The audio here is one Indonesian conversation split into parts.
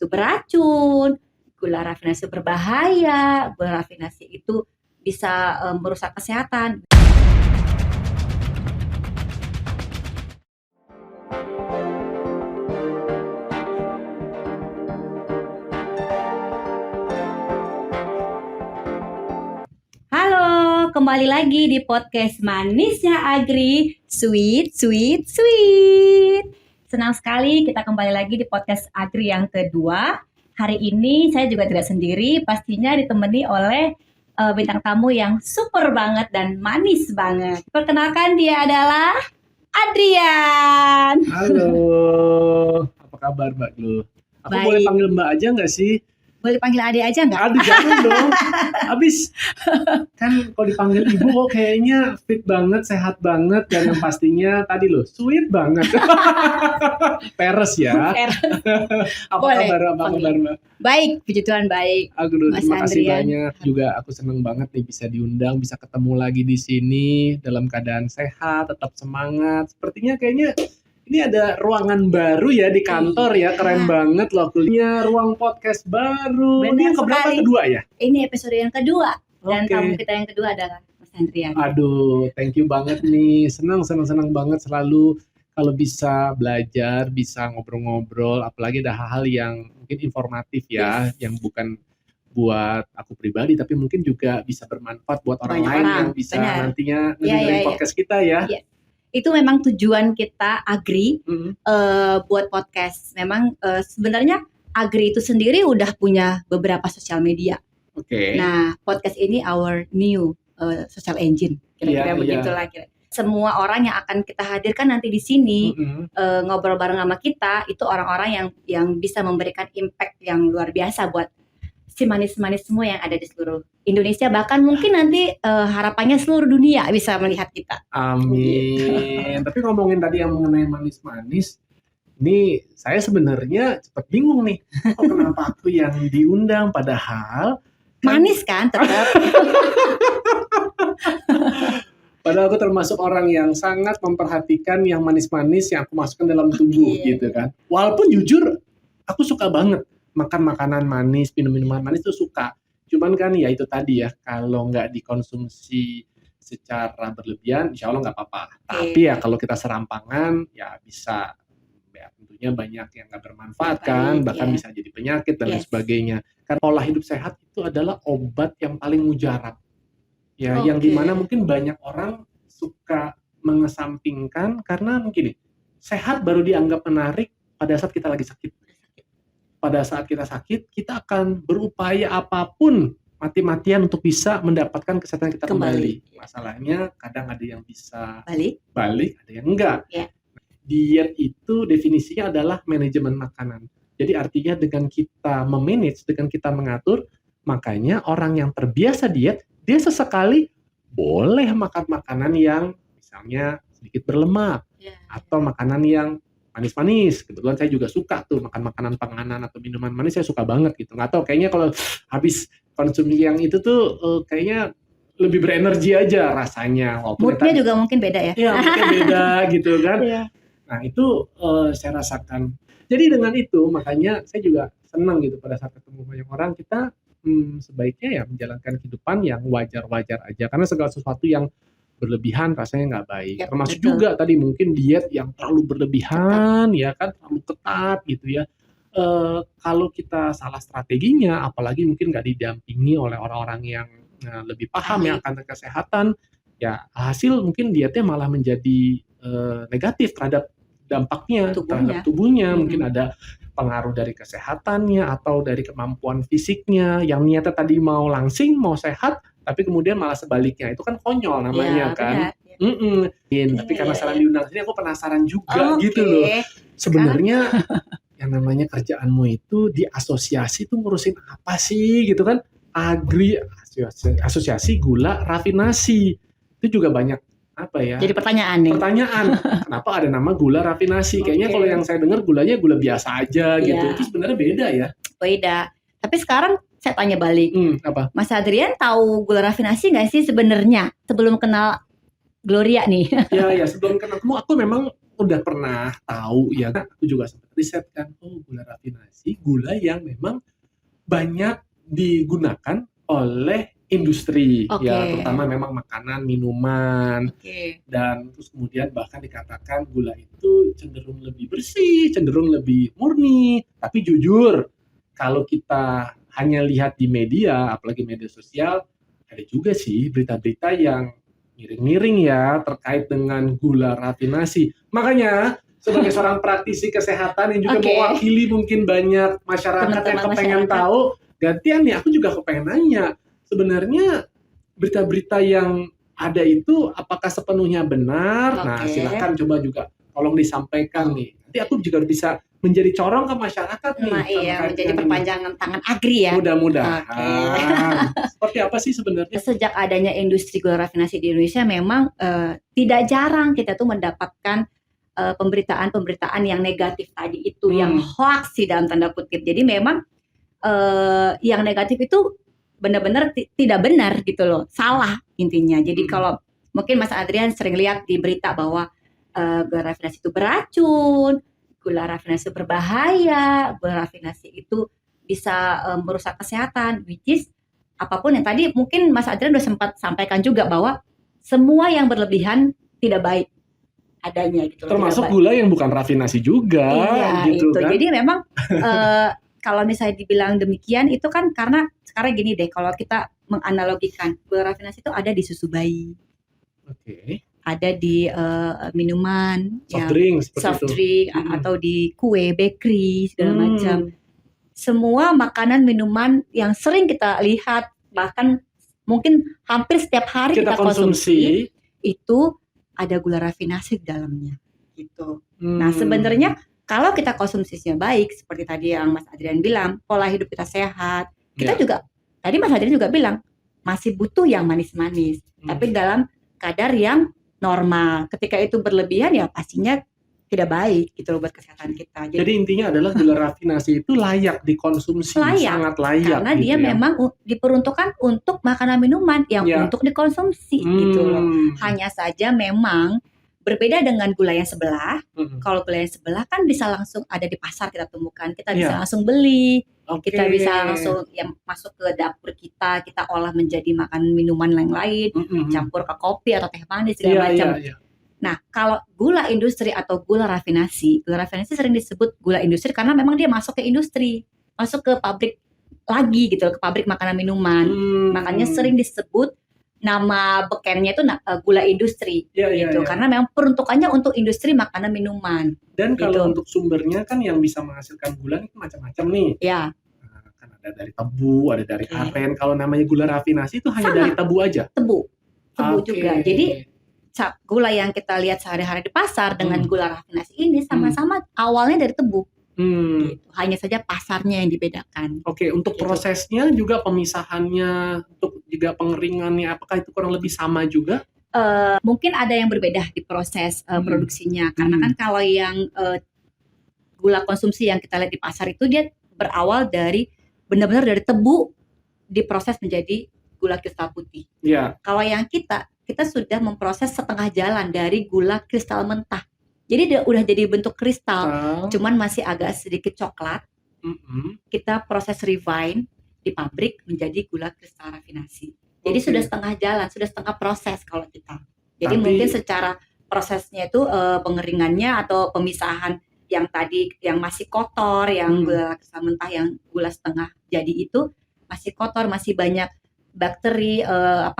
itu beracun, gula rafinasi berbahaya, gula rafinasi itu bisa merusak kesehatan. Halo, kembali lagi di podcast Manisnya Agri, Sweet. Senang sekali kita kembali lagi di podcast Agri yang kedua. Hari ini saya juga tidak sendiri, pastinya ditemani oleh bintang tamu yang super banget dan manis banget. Perkenalkan, dia adalah Adrian. Halo, apa kabar Mbak Glu? Aku Baik. boleh panggil Mbak aja nggak sih? Boleh panggil Ade aja nggak? Aduh jangan dong, abis kan kalau dipanggil ibu kok kayaknya fit banget, sehat banget, dan yang pastinya tadi loh, sweet banget. Peres ya. Apa Boleh, kabar Mbak? Baik, puji Tuhan baik. Aduh, Mas terima kasih Andrian. banyak. Juga aku seneng banget nih bisa diundang, bisa ketemu lagi di sini dalam keadaan sehat, tetap semangat. Sepertinya kayaknya ini ada ruangan baru ya di kantor ya, keren banget loh. Punya ruang podcast baru. Benar Ini yang keberapa? sekali. Kedua ya? Ini episode yang kedua dan Oke. tamu kita yang kedua adalah Mas Andrian. Aduh, thank you banget nih. Senang banget selalu kalau bisa belajar, bisa ngobrol-ngobrol, apalagi ada hal-hal yang mungkin informatif ya, yang bukan buat aku pribadi, tapi mungkin juga bisa bermanfaat buat orang Banyak lain orang, yang bisa benar. nantinya Iya, ngedengerin iya. podcast kita ya. Iya. Itu memang tujuan kita Agri Mm. buat podcast. Memang sebenarnya Agri itu sendiri udah punya beberapa sosial media. Oke. Nah, podcast ini our new social engine. Kira-kira Iya, begitulah. Semua orang yang akan kita hadirkan nanti di sini Mm-mm. ngobrol bareng sama kita itu orang-orang yang bisa memberikan impact yang luar biasa buat si manis-manis semua yang ada di seluruh Indonesia, bahkan mungkin nanti harapannya seluruh dunia bisa melihat kita. Amin. Tapi ngomongin tadi yang mengenai manis-manis, nih saya sebenarnya cepet bingung nih. Kok kenapa aku yang diundang padahal Manis kan tetap. Padahal aku termasuk orang yang sangat memperhatikan yang manis-manis yang aku masukkan dalam tubuh Oke. gitu kan. Walaupun jujur aku suka banget makan makanan manis, minum minuman manis tuh suka. Cuman kan ya itu tadi ya, kalau nggak dikonsumsi secara berlebihan insya Allah nggak apa-apa. Tapi ya kalau kita serampangan ya bisa, ya tentunya banyak yang nggak bermanfaat Nggak kan, baik, bahkan ya. bisa jadi penyakit dan lain Yes. sebagainya. Karena pola hidup sehat itu adalah obat yang paling mujarab. Ya, yang Oke. dimana mungkin banyak orang suka mengesampingkan karena mungkin nih, sehat baru dianggap menarik pada saat kita lagi sakit. Pada saat kita sakit, kita akan berupaya apapun mati-matian untuk bisa mendapatkan kesehatan kita Kembali. kembali. Masalahnya kadang ada yang bisa Balik. ada yang enggak. Ya. Diet itu definisinya adalah manajemen makanan. Jadi artinya dengan kita memanage, dengan kita mengatur, makanya orang yang terbiasa diet, dia sesekali boleh makan makanan yang misalnya sedikit berlemak Ya. atau makanan yang manis-manis. Kebetulan saya juga suka tuh makan makanan panganan atau minuman manis, saya suka banget gitu. Nggak tahu, kayaknya kalau habis konsumsi yang itu tuh kayaknya lebih berenergi aja rasanya. Walaupun Moodnya juga mungkin beda ya. ya mungkin beda gitu kan. Iya. Nah itu saya rasakan. Jadi dengan itu makanya saya juga senang gitu pada saat ketemu banyak orang, kita sebaiknya ya menjalankan kehidupan yang wajar-wajar aja. Karena segala sesuatu yang berlebihan rasanya nggak baik. Yap, Termasuk betul. juga tadi mungkin diet yang terlalu berlebihan, ya kan, terlalu ketat gitu ya. Kalau kita salah strateginya, apalagi mungkin nggak didampingi oleh orang-orang yang lebih paham ya akan kesehatan, ya hasil mungkin dietnya malah menjadi negatif terhadap dampaknya terhadap tubuhnya. Mungkin ada pengaruh dari kesehatannya atau dari kemampuan fisiknya yang niatnya tadi mau langsing, mau sehat, tapi kemudian malah sebaliknya. Itu kan konyol namanya Ya, kan. benar. Tapi karena saran diundang sini aku penasaran juga gitu loh. Sebenarnya yang namanya kerjaanmu itu di asosiasi tuh ngurusin apa sih gitu kan? Agri, asosiasi gula rafinasi. Itu juga banyak apa ya? Jadi pertanyaan nih. Kenapa ada nama gula rafinasi? Kayaknya kalau yang saya dengar gulanya gula biasa aja gitu. Itu sebenarnya beda ya? Beda. Tapi sekarang saya tanya balik. Apa? Mas Adrian tahu gula rafinasi nggak sih sebenarnya sebelum kenal Gloria nih? Ya sebelum kenal kamu aku memang udah pernah tahu ya, aku juga sempat riset kan, gula rafinasi, gula yang memang banyak digunakan oleh industri ya, terutama memang makanan, minuman, dan terus kemudian bahkan dikatakan gula itu cenderung lebih bersih, cenderung lebih murni. Tapi jujur, kalau kita hanya lihat di media, apalagi media sosial, ada juga sih berita-berita yang miring-miring ya terkait dengan gula rafinasi. Makanya sebagai seorang praktisi kesehatan yang juga mewakili mungkin banyak masyarakat yang kepengen tahu, gantian nih aku juga kepengen nanya, sebenarnya berita-berita yang ada itu apakah sepenuhnya benar? Nah, silakan coba juga tolong disampaikan nih. Nanti aku juga bisa menjadi corong ke masyarakat nih. Iya, menjadi perpanjangan tangan Agri ya. Mudah-mudahan. Seperti apa sih sebenarnya? Sejak adanya industri gula rafinasi di Indonesia memang tidak jarang kita tuh mendapatkan pemberitaan-pemberitaan yang negatif tadi itu, yang hoax sih dalam tanda kutip. Jadi memang yang negatif itu benar-benar tidak benar gitu loh, salah intinya. Jadi kalau mungkin Mas Adrian sering lihat di berita bahwa gula rafinasi itu beracun, gula rafinasi itu berbahaya, gula rafinasi itu bisa merusak kesehatan, which is apapun yang tadi mungkin Mas Adrian udah sempat sampaikan juga bahwa semua yang berlebihan tidak baik adanya gitu. Termasuk gula yang bukan rafinasi juga. Iya, gitu itu. Kan? Jadi memang kalau misalnya dibilang demikian itu kan karena sekarang gini deh, kalau kita menganalogikan gula rafinasi itu ada di susu bayi, ada di minuman, soft drink atau di kue, bakery segala macam. Semua makanan minuman yang sering kita lihat, bahkan mungkin hampir setiap hari kita konsumsi itu ada gula rafinasi di dalamnya gitu. Nah sebenarnya kalau kita konsumsinya baik, seperti tadi yang Mas Adrian bilang, pola hidup kita sehat, kita juga, tadi Mas Adrian juga bilang, masih butuh yang manis-manis, tapi dalam kadar yang normal. Ketika itu berlebihan ya pastinya tidak baik gitu loh buat kesehatan kita. Jadi intinya adalah gula rafinasi itu layak dikonsumsi, sangat layak. Karena dia memang diperuntukkan untuk makanan minuman yang untuk dikonsumsi gitu loh. Hanya saja memang berbeda dengan gula yang sebelah. Kalau gula yang sebelah kan bisa langsung ada di pasar kita temukan, kita bisa langsung beli, kita bisa langsung masuk ke dapur kita olah menjadi makanan minuman yang lain, campur ke kopi atau teh manis segala macam. Nah, kalau gula industri atau gula rafinasi sering disebut gula industri karena memang dia masuk ke industri, masuk ke pabrik lagi gitu, ke pabrik makanan minuman. Makanya sering disebut nama bekennya itu gula industri gitu. Karena memang peruntukannya untuk industri makanan minuman. Dan kalau untuk sumbernya kan yang bisa menghasilkan gula itu macam-macam nih. Kan ada dari tebu, ada dari aren. Kalau namanya gula rafinasi itu hanya dari tebu aja. Tebu juga. Jadi gula yang kita lihat sehari-hari di pasar dengan gula rafinasi ini sama-sama awalnya dari tebu. Gitu. Hanya saja pasarnya yang dibedakan. Untuk prosesnya juga pemisahannya, untuk juga pengeringannya, apakah itu kurang lebih sama juga? Mungkin ada yang berbeda di proses produksinya, karena kan kalau yang gula konsumsi yang kita lihat di pasar itu dia berawal dari benar-benar dari tebu diproses menjadi gula kristal putih. Kalau yang kita sudah memproses setengah jalan dari gula kristal mentah. Jadi dia udah jadi bentuk kristal, cuman masih agak sedikit coklat. Kita proses refine di pabrik menjadi gula kristal rafinasi. Jadi sudah setengah jalan, sudah setengah proses kalau kita. Jadi mungkin secara prosesnya itu pengeringannya atau pemisahan yang tadi yang masih kotor, yang gula kristal mentah yang gula setengah jadi itu masih kotor, masih banyak bakteri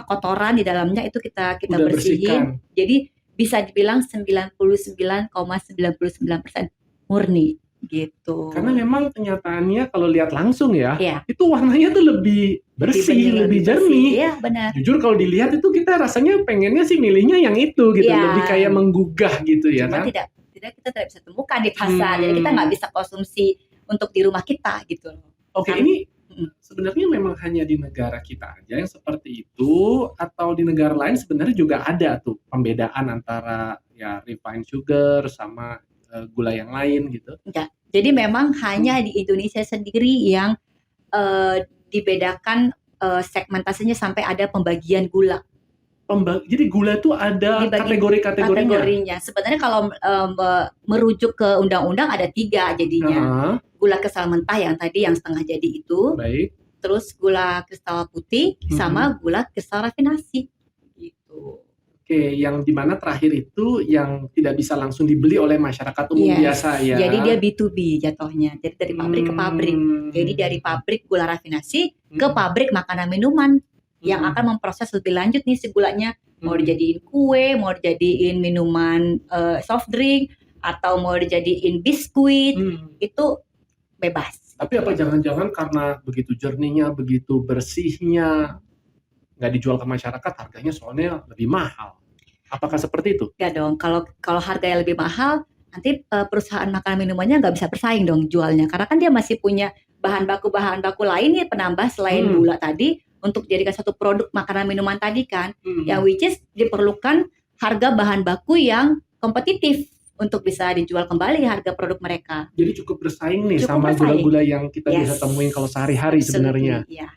kotoran di dalamnya itu kita bersihin. Jadi bisa dibilang 99,99% murni gitu. Karena memang kenyataannya kalau lihat langsung itu warnanya tuh lebih bersih, lebih jernih. Iya, benar. Jujur kalau dilihat itu kita rasanya pengennya sih milihnya yang itu gitu, lebih kayak menggugah gitu ya. Cuma kan? Kita tidak bisa temukan di pasar, jadi kita nggak bisa konsumsi untuk di rumah kita gitu. Ini sebenarnya memang hanya di negara kita aja yang seperti itu, atau di negara lain sebenarnya juga ada tuh pembedaan antara refined sugar sama gula yang lain gitu? Enggak. Jadi memang hanya di Indonesia sendiri yang dibedakan segmentasinya sampai ada pembagian gula. Jadi gula tuh ada Dibagi kategori-kategorinya. kategorinya. Sebenarnya kalau merujuk ke undang-undang ada 3 jadinya. Heeh, Gula kristal mentah yang tadi yang setengah jadi itu, baik. terus gula kristal putih sama gula kristal rafinasi gitu. Oke, yang dimana terakhir itu yang tidak bisa langsung dibeli oleh masyarakat umum Yes. biasa ya. Jadi dia B2B jatuhnya. Jadi dari pabrik ke pabrik. Jadi dari pabrik gula rafinasi ke pabrik makanan minuman yang akan memproses lebih lanjut nih si gulanya. Mau dijadiin kue, mau dijadiin minuman soft drink, atau mau dijadiin biskuit, itu bebas. Tapi apa jangan-jangan karena begitu jernihnya, begitu bersihnya, nggak dijual ke masyarakat, harganya soalnya lebih mahal. Apakah seperti itu? Ya dong, kalau harganya lebih mahal, nanti perusahaan makanan minumannya nggak bisa bersaing dong jualnya. Karena kan dia masih punya bahan baku lain nih penambah selain gula tadi untuk dijadikan satu produk makanan minuman tadi kan. Yang which is diperlukan harga bahan baku yang kompetitif untuk bisa dijual kembali harga produk mereka. Jadi cukup bersaing nih sama gula-gula yang kita bisa temuin kalau sehari-hari sebenarnya. Iya.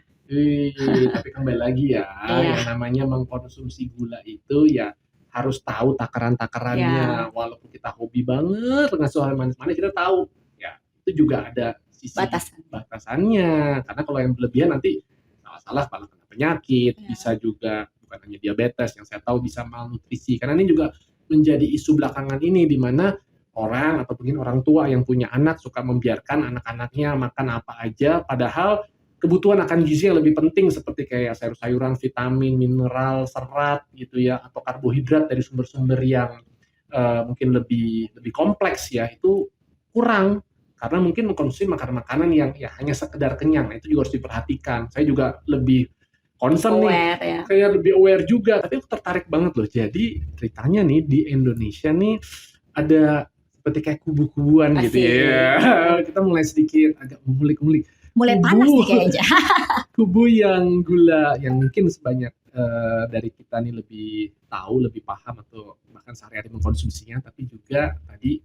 Tapi kembali lagi ya, yang namanya mengkonsumsi gula itu ya harus tahu takaran-takarannya. Walaupun kita hobi banget dengan suara manis-manis, kita tahu ya itu juga ada sisi batasannya. Karena kalau yang berlebihan nanti salah-salah malah kena penyakit, bisa juga bukan hanya diabetes yang saya tahu, bisa malnutrisi. Karena ini juga menjadi isu belakangan ini di mana orang atau mungkin orang tua yang punya anak suka membiarkan anak-anaknya makan apa aja, padahal kebutuhan akan gizi yang lebih penting seperti kayak sayur-sayuran, vitamin, mineral, serat gitu ya, atau karbohidrat dari sumber-sumber yang mungkin lebih kompleks ya, itu kurang karena mungkin mengkonsumsi makanan-makanan yang ya hanya sekedar kenyang. Nah, itu juga harus diperhatikan. Saya juga lebih concern nih, kayak lebih aware juga. Tapi aku tertarik banget loh. Jadi ceritanya nih di Indonesia nih ada seperti kayak kubu-kubuan gitu ya. Kita mulai sedikit agak mengulik-ngulik. Mulai panas nih kayaknya. Kubu yang gula yang mungkin sebanyak dari kita nih lebih tahu, lebih paham atau bahkan sehari-hari mengkonsumsinya, tapi juga tadi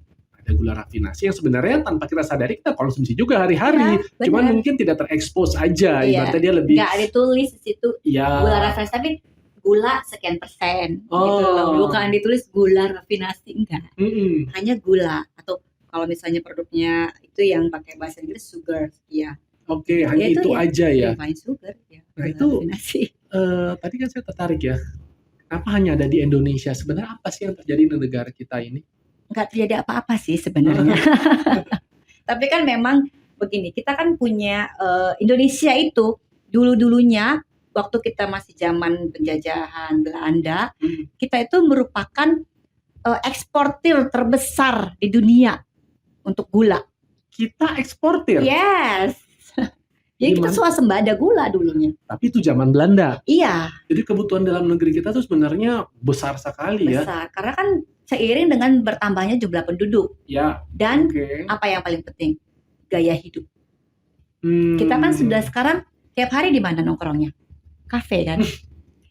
ada gula rafinasi yang sebenarnya tanpa kita sadari kita konsumsi juga hari-hari, cuman mungkin tidak terekspos aja. Ibaratnya dia lebih nggak ditulis di situ gula rafinasi, tapi gula sekian persen gitu loh, bukan ditulis gula rafinasi, enggak. Hanya gula, atau kalau misalnya produknya itu yang pakai bahasa Inggris sugar ya. Oke, hanya itu aja ya. Refined sugar ya. Nah itu tadi kan saya tertarik ya. Kenapa hanya ada di Indonesia? Sebenarnya apa sih yang terjadi di negara kita ini? Nggak terjadi apa-apa sih sebenarnya. Tapi kan memang begini, kita kan punya Indonesia itu dulu-dulunya waktu kita masih zaman penjajahan Belanda, kita itu merupakan eksportir terbesar di dunia untuk gula. Kita eksportir? Yes. Jadi kita swasembada gula dulunya. Tapi itu zaman Belanda. Iya. Jadi kebutuhan dalam negeri kita tuh sebenarnya besar sekali ya. Besar, karena kan seiring dengan bertambahnya jumlah penduduk. Ya. Dan apa yang paling penting? Gaya hidup. Kita kan sudah sekarang tiap hari di mana nongkrongnya? Kafe kan.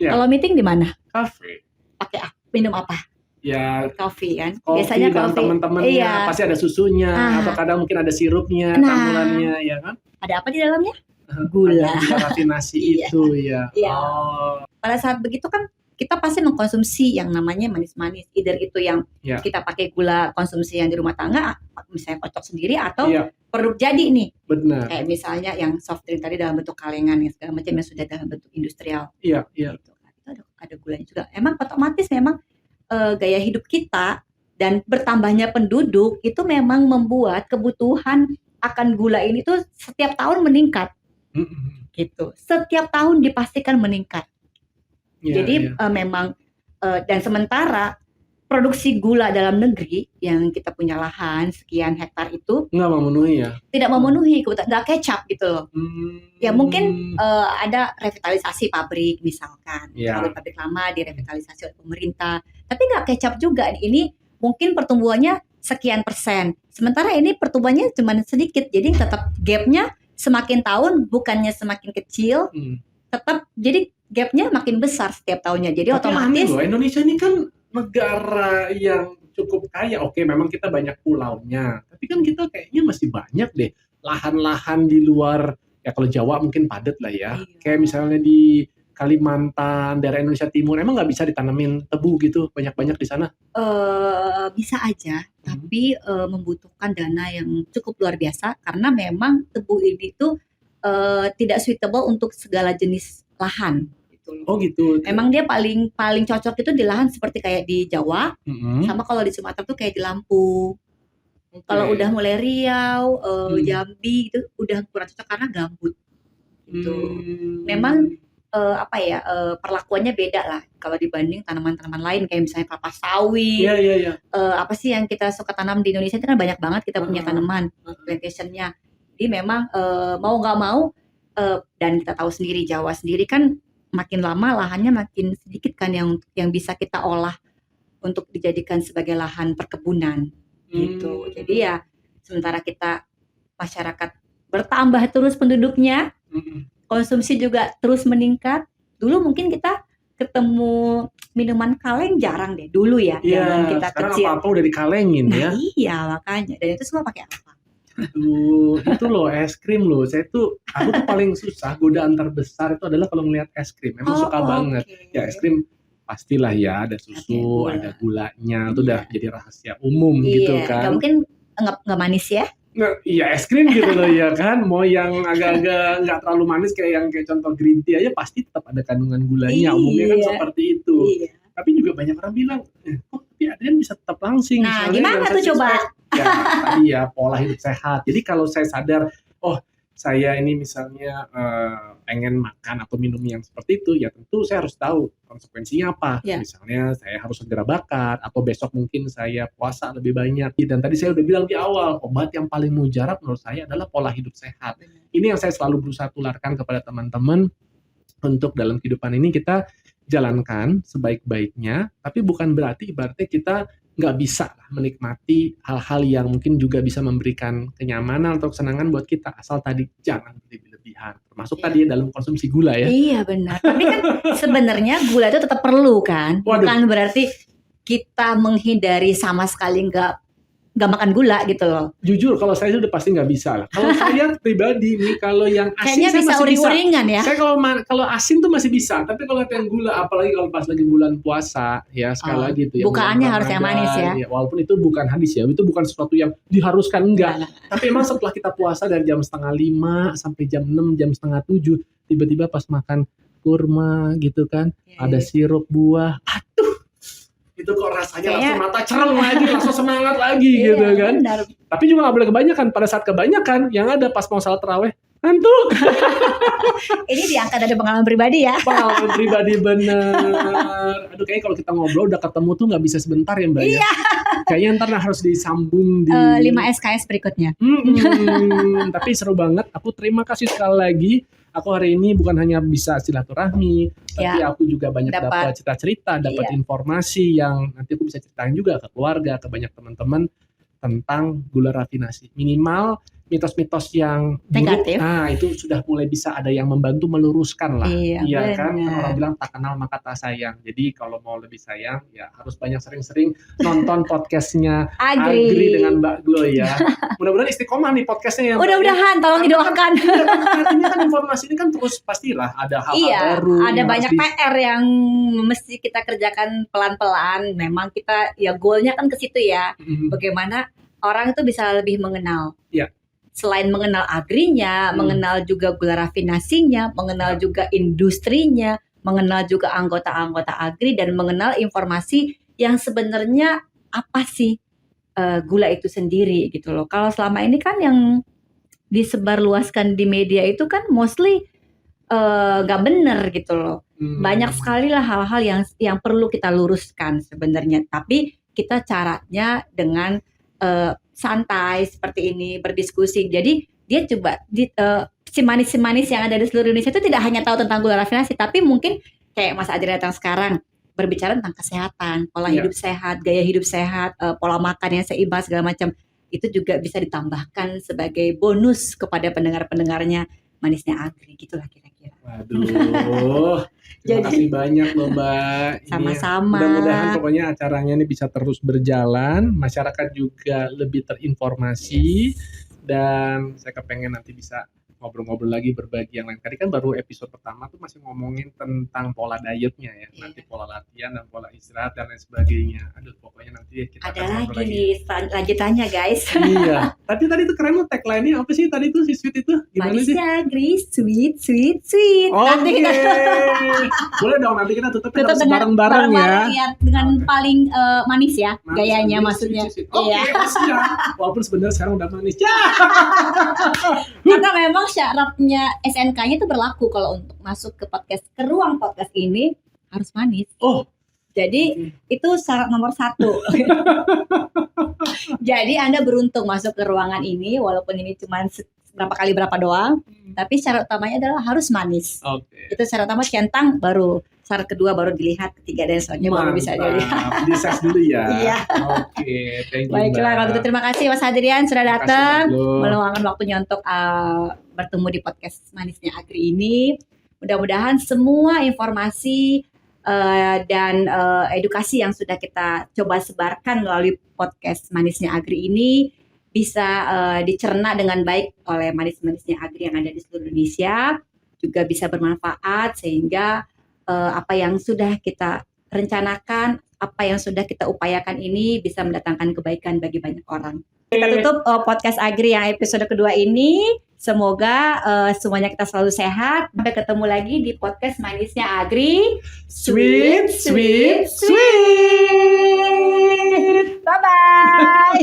Kalau meeting di mana? Kafe. Pakai minum apa? Ya, kopi kan. Biasanya kopi teman-temannya pasti ada susunya, atau kadang mungkin ada sirupnya, tamulannya ya kan. Ada apa di dalamnya? Gula. Gula rafinasi itu ya. Pada saat begitu kan kita pasti mengkonsumsi yang namanya manis-manis. Either itu yang kita pakai gula konsumsi yang di rumah tangga, misalnya kocok sendiri, atau produk jadi nih. Benar. Kayak misalnya yang soft drink tadi dalam bentuk kalengan ya, segala macam yang sudah dalam bentuk industrial. Iya. Gitu. Itu ada gulanya juga. Emang otomatis memang gaya hidup kita dan bertambahnya penduduk itu memang membuat kebutuhan akan gula ini tuh setiap tahun meningkat. Gitu. Setiap tahun dipastikan meningkat. Jadi memang dan sementara produksi gula dalam negeri yang kita punya lahan sekian hektar itu nggak memenuhi ya. Tidak memenuhi, nggak catch-up gitu loh. Ya mungkin ada revitalisasi pabrik misalkan. Pabrik lama direvitalisasi oleh pemerintah. Tapi nggak catch-up juga. Ini mungkin pertumbuhannya sekian persen. Sementara ini pertumbuhannya cuma sedikit. Jadi tetap gapnya semakin tahun bukannya semakin kecil. Tetap jadi gapnya makin besar setiap tahunnya. Jadi tapi otomatis loh, Indonesia ini kan negara yang cukup kaya. Oke, memang kita banyak pulaunya. Tapi kan kita kayaknya masih banyak deh lahan-lahan di luar. Ya kalau Jawa mungkin padat lah ya. Kayak misalnya di Kalimantan, daerah Indonesia Timur, emang nggak bisa ditanemin tebu gitu banyak-banyak di sana? Bisa aja, tapi membutuhkan dana yang cukup luar biasa karena memang tebu ini tuh tidak suitable untuk segala jenis lahan gitu loh. Oh gitu. Memang dia paling cocok itu di lahan seperti kayak di Jawa, Mm-mm. sama kalau di Sumatera tuh kayak di Lampung. Kalau Oke. udah mulai Riau, Hmm. Jambi itu udah kurang cocok karena gambut gitu. Hmm. Memang perlakuannya beda lah kalau dibanding tanaman-tanaman lain kayak misalnya kelapa sawit. Iya. Apa sih yang kita suka tanam di Indonesia itu kan banyak banget kita punya tanaman plantationnya. Jadi memang mau nggak mau dan kita tahu sendiri Jawa sendiri kan makin lama lahannya makin sedikit kan yang bisa kita olah untuk dijadikan sebagai lahan perkebunan gitu. Jadi ya sementara kita masyarakat bertambah terus penduduknya, konsumsi juga terus meningkat. Dulu mungkin kita ketemu minuman kaleng jarang deh dulu ya, zaman kita Sekarang kecil. apa-apa udah dikalengin Nah, ya. iya makanya. Dan itu semua pakai apa? Aduh, itu loh es krim loh. Aku tuh paling susah, godaan terbesar itu adalah kalau ngeliat es krim. Emang suka banget. Okay. Ya es krim pastilah ya ada susu, ada gulanya, itu udah jadi rahasia umum gitu kan. Gak mungkin nggak manis ya? Nah, iya es krim gitu loh ya kan. Mau yang agak-agak nggak terlalu manis kayak contoh green tea aja pasti tetap ada kandungan gulanya. Umumnya kan seperti itu. Tapi juga banyak orang bilang, tapi Adrian bisa tetap langsing. Nah, gimana tuh coba? Ya, tadi ya pola hidup sehat. Jadi kalau saya sadar, saya ini misalnya pengen makan atau minum yang seperti itu, ya tentu saya harus tahu konsekuensinya apa. Misalnya saya harus segera bakar, atau besok mungkin saya puasa lebih banyak. Dan tadi saya udah bilang di awal, obat yang paling mujarab menurut saya adalah pola hidup sehat. Ini yang saya selalu berusaha tularkan kepada teman-teman untuk dalam kehidupan ini kita jalankan sebaik-baiknya, tapi bukan berarti ibaratnya kita nggak bisa menikmati hal-hal yang mungkin juga bisa memberikan kenyamanan atau kesenangan buat kita, asal tadi jangan berlebihan, termasuk tadi dalam konsumsi gula ya. Iya benar, tapi kan sebenarnya gula itu tetap perlu kan. Bukan berarti kita menghindari sama sekali nggak makan gula gitu loh. Jujur kalau saya sudah pasti nggak bisa lah. Kalau saya pribadi nih, kalau yang asin kayaknya saya bisa masih uring-uringan ya. Saya kalau asin tuh masih bisa, tapi kalau yang gula, apalagi kalau pas lagi bulan puasa, ya sekali lagi tuh ya. Bukaannya harus yang manis ya. Walaupun itu bukan hadis ya, itu bukan sesuatu yang diharuskan enggak. Tapi emang setelah kita puasa dari jam 5:30 sampai jam 6, jam 6:30, tiba-tiba pas makan kurma gitu kan, ada sirup buah, aduh. Itu kok rasanya langsung mata cereng lagi, langsung semangat lagi gitu kan. Benar. Tapi juga gak boleh kebanyakan. Pada saat kebanyakan, yang ada pas mau salat tarawih, ngantuk. Ini diangkat dari pengalaman pribadi ya. Pengalaman pribadi bener. Aduh, kayaknya kalau kita ngobrol udah ketemu tuh gak bisa sebentar ya Mbak ya. Kayaknya ntar harus disambung di 5 SKS berikutnya. Tapi seru banget. Aku terima kasih sekali lagi. Aku hari ini bukan hanya bisa silaturahmi, tapi aku juga banyak dapat cerita-cerita, dapat informasi yang nanti aku bisa ceritain juga ke keluarga, ke banyak teman-teman tentang gula rafinasi. Minimal mitos-mitos yang negatif. Nah, itu sudah mulai bisa ada yang membantu meluruskan lah. Iya kan? Orang bilang tak kenal maka tak sayang. Jadi kalau mau lebih sayang, ya harus banyak sering-sering nonton podcastnya Agri dengan Mbak Glo ya. Mudah-mudahan istiqomah nih podcastnya ya. Mudah-mudahan, tolong didoakan. Ini kan informasi ini kan terus pastilah ada hal-hal baru. Ada banyak PR yang mesti kita kerjakan pelan-pelan. Memang kita ya goalnya kan ke situ ya. Bagaimana orang itu bisa lebih mengenal. Selain mengenal agrinya, mengenal juga gula rafinasinya, mengenal juga industrinya, mengenal juga anggota-anggota agri, dan mengenal informasi yang sebenarnya apa sih gula itu sendiri gitu loh. Kalau selama ini kan yang disebarluaskan di media itu kan mostly gak bener gitu loh. Banyak sekali lah hal-hal yang perlu kita luruskan sebenarnya. Tapi kita caranya dengan santai seperti ini, berdiskusi. Jadi dia coba si manis-manis yang ada di seluruh Indonesia itu tidak hanya tahu tentang gula rafinasi, tapi mungkin kayak Mas Adrian datang sekarang berbicara tentang kesehatan, pola hidup sehat, gaya hidup sehat, pola makan yang seimbang segala macam. Itu juga bisa ditambahkan sebagai bonus kepada pendengar-pendengarnya Manisnya Agri, gitulah kira-kira. Waduh, terima kasih banyak loh Mbak. Sama-sama. Mudah-mudahan pokoknya acaranya ini bisa terus berjalan, masyarakat juga lebih terinformasi, dan saya kepengen nanti bisa ngobrol-ngobrol lagi, berbagi yang lain. Tadi kan baru episode pertama tuh masih ngomongin tentang pola dietnya ya, nanti pola latihan dan pola istirahat dan lain sebagainya. Aduh, pokoknya nanti kita Ada akan ngobrol lagi nih lanjutannya guys. Iya. Tapi tadi tuh keren loh tagline-nya apa sih tadi tuh si sweet itu? Gimana sih? Manisnya Agri, sweet, sweet, sweet. Nanti Oke. kita Boleh dong nanti kita tutup tutup dengan bareng-bareng ya. bareng-bareng ya, dengan paling manis ya Manis, gayanya manis, maksudnya. sweet, sweet. Oke, Iya. siap. Walaupun sebenarnya sekarang udah manis. Ya. Karena memang syaratnya SNK-nya itu berlaku kalau untuk masuk ke ruang podcast ini harus manis. Oh. Jadi itu syarat nomor 1. Jadi Anda beruntung masuk ke ruangan ini walaupun ini cuma berapa doang, tapi syarat utamanya adalah harus manis. Oke. Itu syarat utama, centang baru syarat kedua baru dilihat, ketiga dan selanjutnya baru bisa dilihat. Dises dulu ya. Iya. Oke, thank you. Baiklah, kalau gitu terima kasih Mas Hadrian sudah Terima kasih, datang, Mbak. meluangkan waktunya untuk bertemu di podcast Manisnya Agri ini. Mudah-mudahan semua informasi dan edukasi yang sudah kita coba sebarkan melalui podcast Manisnya Agri ini bisa dicerna dengan baik oleh manis-manisnya Agri yang ada di seluruh Indonesia, juga bisa bermanfaat sehingga apa yang sudah kita rencanakan, apa yang sudah kita upayakan ini bisa mendatangkan kebaikan bagi banyak orang. Kita tutup podcast Agri yang episode kedua ini. Semoga semuanya kita selalu sehat. Sampai ketemu lagi di podcast Manisnya Agri. Sweet, sweet, sweet. Bye-bye.